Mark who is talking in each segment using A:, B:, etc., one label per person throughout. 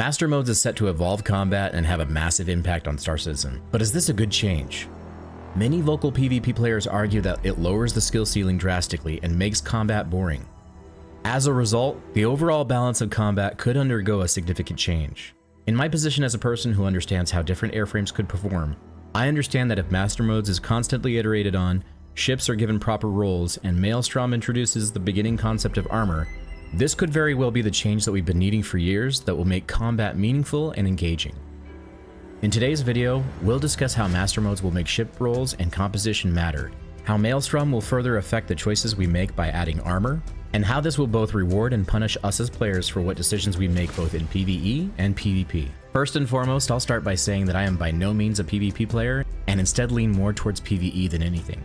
A: Master Modes is set to evolve combat and have a massive impact on Star Citizen, but is this a good change? Many vocal PvP players argue that it lowers the skill ceiling drastically and makes combat boring. As a result, the overall balance of combat could undergo a significant change. In my position as a person who understands how different airframes could perform, I understand that if Master Modes is constantly iterated on, ships are given proper roles, and Maelstrom introduces the beginning concept of armor, this could very well be the change that we've been needing for years that will make combat meaningful and engaging. In today's video, we'll discuss how Master Modes will make ship roles and composition matter, how Maelstrom will further affect the choices we make by adding armor, and how this will both reward and punish us as players for what decisions we make both in PvE and PvP. First and foremost, I'll start by saying that I am by no means a PvP player, and instead lean more towards PvE than anything.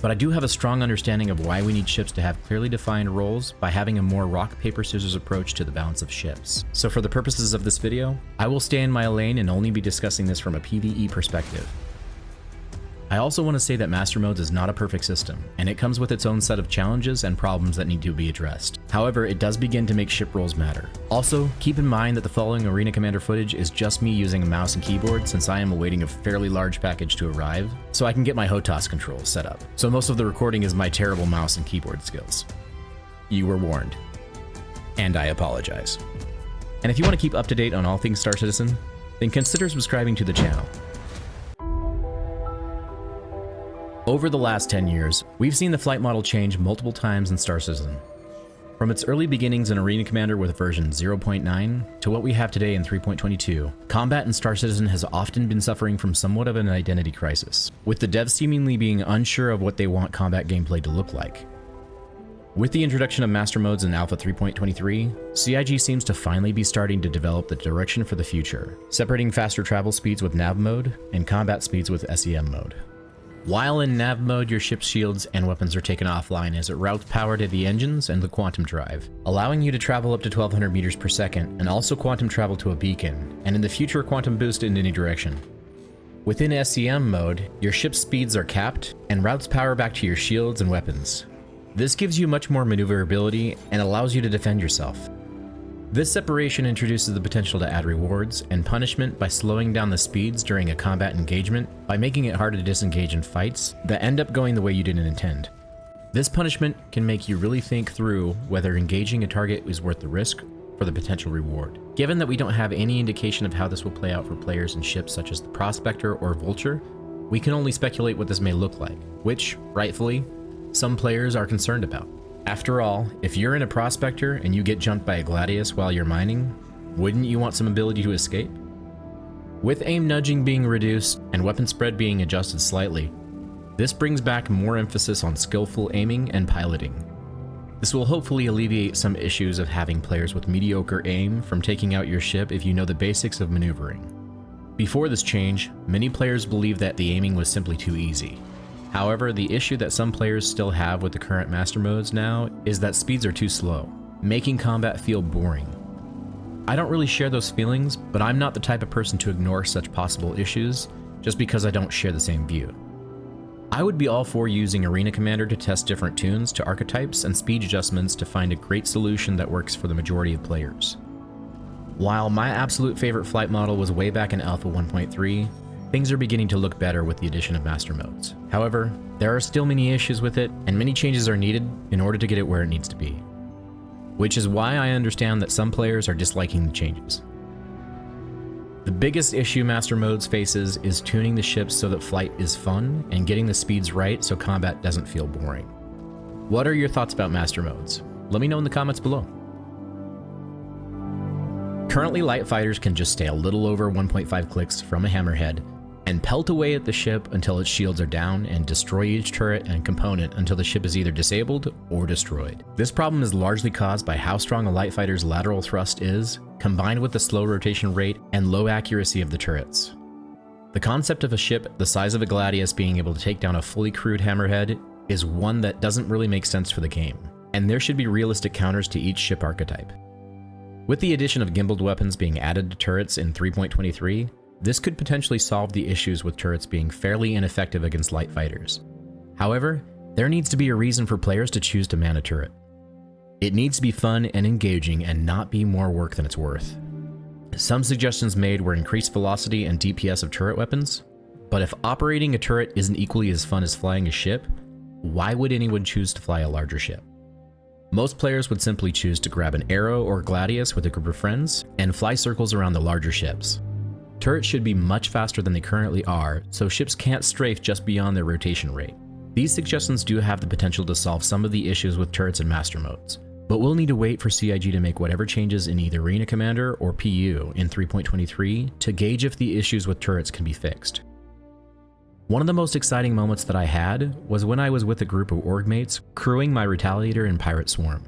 A: But I do have a strong understanding of why we need ships to have clearly defined roles by having a more rock, paper, scissors approach to the balance of ships. So for the purposes of this video, I will stay in my lane and only be discussing this from a PvE perspective. I also want to say that Master Modes is not a perfect system, and it comes with its own set of challenges and problems that need to be addressed. However, it does begin to make ship roles matter. Also, keep in mind that the following Arena Commander footage is just me using a mouse and keyboard since I am awaiting a fairly large package to arrive, so I can get my HOTAS controls set up. So most of the recording is my terrible mouse and keyboard skills. You were warned. And I apologize. And if you want to keep up to date on all things Star Citizen, then consider subscribing to the channel. Over the last 10 years, we've seen the flight model change multiple times in Star Citizen. From its early beginnings in Arena Commander with version 0.9 to what we have today in 3.22, combat in Star Citizen has often been suffering from somewhat of an identity crisis, with the devs seemingly being unsure of what they want combat gameplay to look like. With the introduction of Master Modes in Alpha 3.23, CIG seems to finally be starting to develop the direction for the future, separating faster travel speeds with nav mode and combat speeds with SEM mode. While in nav mode, your ship's shields and weapons are taken offline as it routes power to the engines and the quantum drive, allowing you to travel up to 1200 meters per second and also quantum travel to a beacon, and in the future quantum boost in any direction. Within SEM mode, your ship's speeds are capped and routes power back to your shields and weapons. This gives you much more maneuverability and allows you to defend yourself. This separation introduces the potential to add rewards and punishment by slowing down the speeds during a combat engagement by making it harder to disengage in fights that end up going the way you didn't intend. This punishment can make you really think through whether engaging a target is worth the risk for the potential reward. Given that we don't have any indication of how this will play out for players in ships such as the Prospector or Vulture, we can only speculate what this may look like, which, rightfully, some players are concerned about. After all, if you're in a Prospector and you get jumped by a Gladius while you're mining, wouldn't you want some ability to escape? With aim nudging being reduced and weapon spread being adjusted slightly, this brings back more emphasis on skillful aiming and piloting. This will hopefully alleviate some issues of having players with mediocre aim from taking out your ship if you know the basics of maneuvering. Before this change, many players believed that the aiming was simply too easy. However, the issue that some players still have with the current Master Modes now is that speeds are too slow, making combat feel boring. I don't really share those feelings, but I'm not the type of person to ignore such possible issues just because I don't share the same view. I would be all for using Arena Commander to test different tunes to archetypes and speed adjustments to find a great solution that works for the majority of players. While my absolute favorite flight model was way back in Alpha 1.3, things are beginning to look better with the addition of Master Modes. However, there are still many issues with it, and many changes are needed in order to get it where it needs to be. Which is why I understand that some players are disliking the changes. The biggest issue Master Modes faces is tuning the ships so that flight is fun and getting the speeds right so combat doesn't feel boring. What are your thoughts about Master Modes? Let me know in the comments below. Currently, light fighters can just stay a little over 1.5 clicks from a hammerhead and pelt away at the ship until its shields are down and destroy each turret and component until the ship is either disabled or destroyed. This problem is largely caused by how strong a light fighter's lateral thrust is, combined with the slow rotation rate and low accuracy of the turrets. The concept of a ship the size of a Gladius being able to take down a fully crewed hammerhead is one that doesn't really make sense for the game, and there should be realistic counters to each ship archetype. With the addition of gimbaled weapons being added to turrets in 3.23, this could potentially solve the issues with turrets being fairly ineffective against light fighters. However, there needs to be a reason for players to choose to man a turret. It needs to be fun and engaging and not be more work than it's worth. Some suggestions made were increased velocity and DPS of turret weapons, but if operating a turret isn't equally as fun as flying a ship, why would anyone choose to fly a larger ship? Most players would simply choose to grab an arrow or gladius with a group of friends and fly circles around the larger ships. Turrets should be much faster than they currently are, so ships can't strafe just beyond their rotation rate. These suggestions do have the potential to solve some of the issues with turrets in master modes, but we'll need to wait for CIG to make whatever changes in either Arena Commander or PU in 3.23 to gauge if the issues with turrets can be fixed. One of the most exciting moments that I had was when I was with a group of org mates crewing my Retaliator and Pirate Swarm.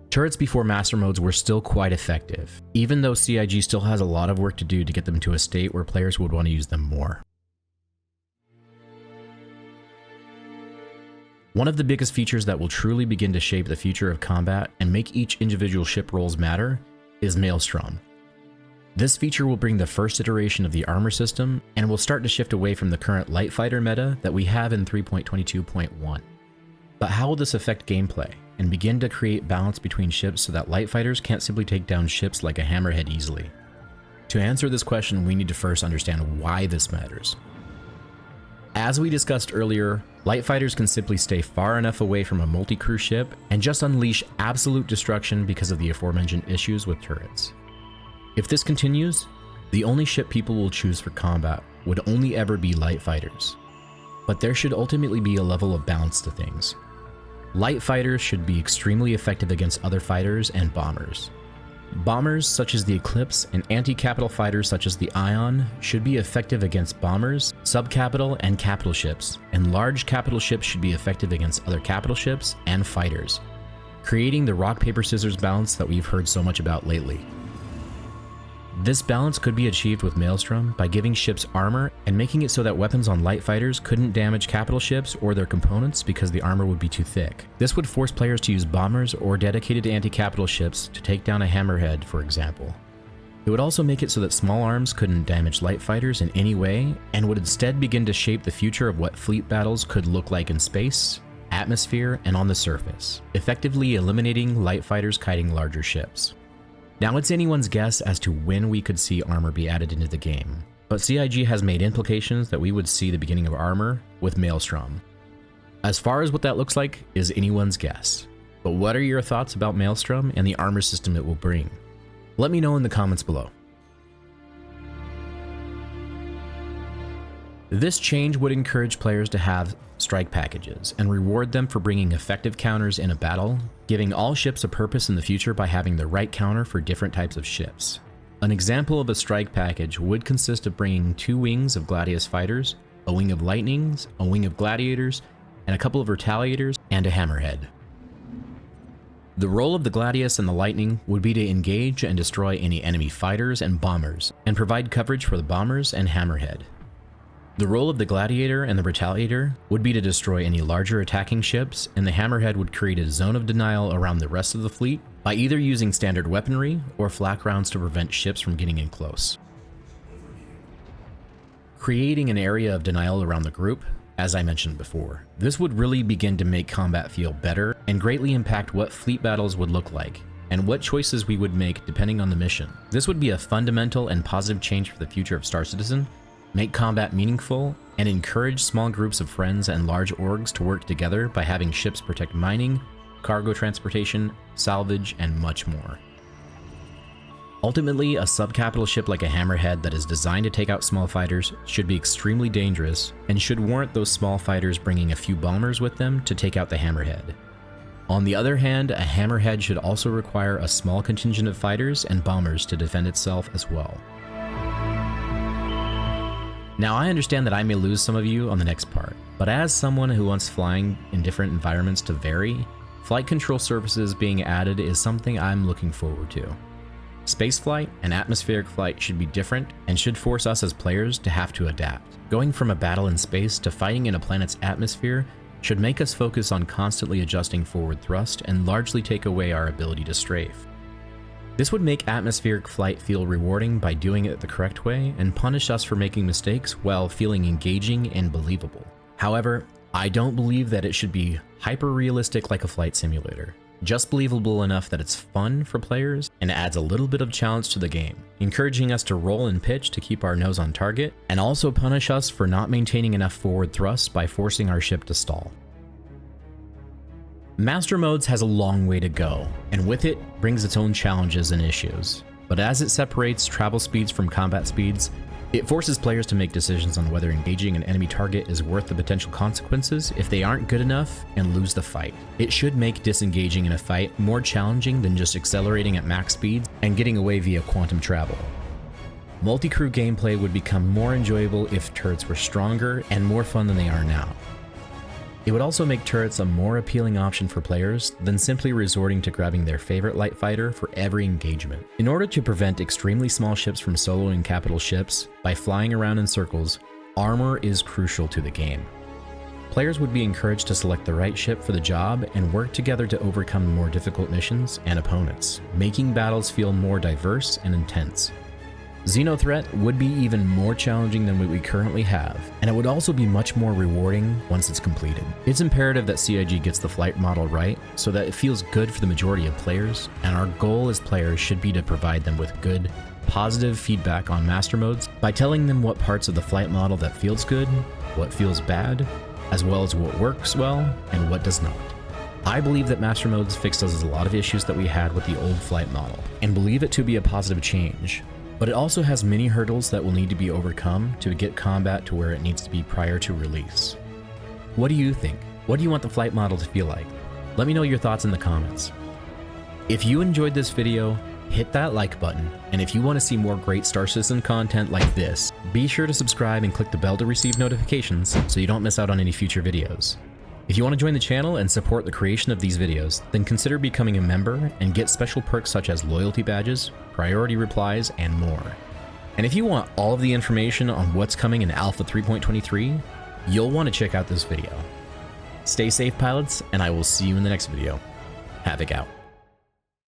A: Turrets before master modes were still quite effective, even though CIG still has a lot of work to do to get them to a state where players would want to use them more. One of the biggest features that will truly begin to shape the future of combat and make each individual ship roles matter is Maelstrom. This feature will bring the first iteration of the armor system and will start to shift away from the current light fighter meta that we have in 3.22.1. But how will this affect gameplay and begin to create balance between ships so that light fighters can't simply take down ships like a hammerhead easily? To answer this question, we need to first understand why this matters. As we discussed earlier, light fighters can simply stay far enough away from a multi-crew ship and just unleash absolute destruction because of the aforementioned issues with turrets. If this continues, the only ship people will choose for combat would only ever be light fighters. But there should ultimately be a level of balance to things. Light fighters should be extremely effective against other fighters and bombers. Bombers such as the Eclipse and anti-capital fighters such as the Ion should be effective against bombers, sub-capital, and capital ships, and large capital ships should be effective against other capital ships and fighters, creating the rock, paper, scissors balance that we've heard so much about lately. This balance could be achieved with Maelstrom by giving ships armor and making it so that weapons on light fighters couldn't damage capital ships or their components because the armor would be too thick. This would force players to use bombers or dedicated anti-capital ships to take down a hammerhead, for example. It would also make it so that small arms couldn't damage light fighters in any way and would instead begin to shape the future of what fleet battles could look like in space, atmosphere, and on the surface, effectively eliminating light fighters kiting larger ships. Now it's anyone's guess as to when we could see armor be added into the game, but CIG has made implications that we would see the beginning of armor with Maelstrom. As far as what that looks like is anyone's guess, but what are your thoughts about Maelstrom and the armor system it will bring? Let me know in the comments below. This change would encourage players to have strike packages and reward them for bringing effective counters in a battle, giving all ships a purpose in the future by having the right counter for different types of ships. An example of a strike package would consist of bringing 2 wings of Gladius fighters, a wing of lightnings, a wing of gladiators, and a couple of retaliators, and a hammerhead. The role of the Gladius and the Lightning would be to engage and destroy any enemy fighters and bombers, and provide coverage for the bombers and hammerhead. The role of the Gladiator and the Retaliator would be to destroy any larger attacking ships, and the Hammerhead would create a zone of denial around the rest of the fleet by either using standard weaponry or flak rounds to prevent ships from getting in close. Creating an area of denial around the group, as I mentioned before, this would really begin to make combat feel better and greatly impact what fleet battles would look like, and what choices we would make depending on the mission. This would be a fundamental and positive change for the future of Star Citizen, make combat meaningful, and encourage small groups of friends and large orgs to work together by having ships protect mining, cargo transportation, salvage, and much more. Ultimately, a sub-capital ship like a Hammerhead that is designed to take out small fighters should be extremely dangerous and should warrant those small fighters bringing a few bombers with them to take out the Hammerhead. On the other hand, a Hammerhead should also require a small contingent of fighters and bombers to defend itself as well. Now, I understand that I may lose some of you on the next part, but as someone who wants flying in different environments to vary, flight control surfaces being added is something I'm looking forward to. Spaceflight and atmospheric flight should be different and should force us as players to have to adapt. Going from a battle in space to fighting in a planet's atmosphere should make us focus on constantly adjusting forward thrust and largely take away our ability to strafe. This would make atmospheric flight feel rewarding by doing it the correct way and punish us for making mistakes while feeling engaging and believable. However, I don't believe that it should be hyper-realistic like a flight simulator. just believable enough that it's fun for players and adds a little bit of challenge to the game, encouraging us to roll and pitch to keep our nose on target, and also punish us for not maintaining enough forward thrust by forcing our ship to stall. Master Modes has a long way to go, and with it brings its own challenges and issues. But as it separates travel speeds from combat speeds, it forces players to make decisions on whether engaging an enemy target is worth the potential consequences if they aren't good enough and lose the fight. It should make disengaging in a fight more challenging than just accelerating at max speeds and getting away via quantum travel. Multi-crew gameplay would become more enjoyable if turrets were stronger and more fun than they are now. It would also make turrets a more appealing option for players than simply resorting to grabbing their favorite light fighter for every engagement. In order to prevent extremely small ships from soloing capital ships by flying around in circles, armor is crucial to the game. Players would be encouraged to select the right ship for the job and work together to overcome more difficult missions and opponents, making battles feel more diverse and intense. Xenothreat would be even more challenging than what we currently have, and it would also be much more rewarding once it's completed. It's imperative that CIG gets the flight model right so that it feels good for the majority of players, and our goal as players should be to provide them with good, positive feedback on master modes by telling them what parts of the flight model that feels good, what feels bad, as well as what works well and what does not. I believe that master modes fixes a lot of issues that we had with the old flight model, and believe it to be a positive change. But it also has many hurdles that will need to be overcome to get combat to where it needs to be prior to release. What do you think? What do you want the flight model to feel like? Let me know your thoughts in the comments. If you enjoyed this video, hit that like button, and if you want to see more great Star Citizen content like this, be sure to subscribe and click the bell to receive notifications so you don't miss out on any future videos. If you want to join the channel and support the creation of these videos, then consider becoming a member and get special perks such as loyalty badges, priority replies, and more. And if you want all of the information on what's coming in Alpha 3.23, you'll want to check out this video. Stay safe, pilots, and I will see you in the next video. Havoc out.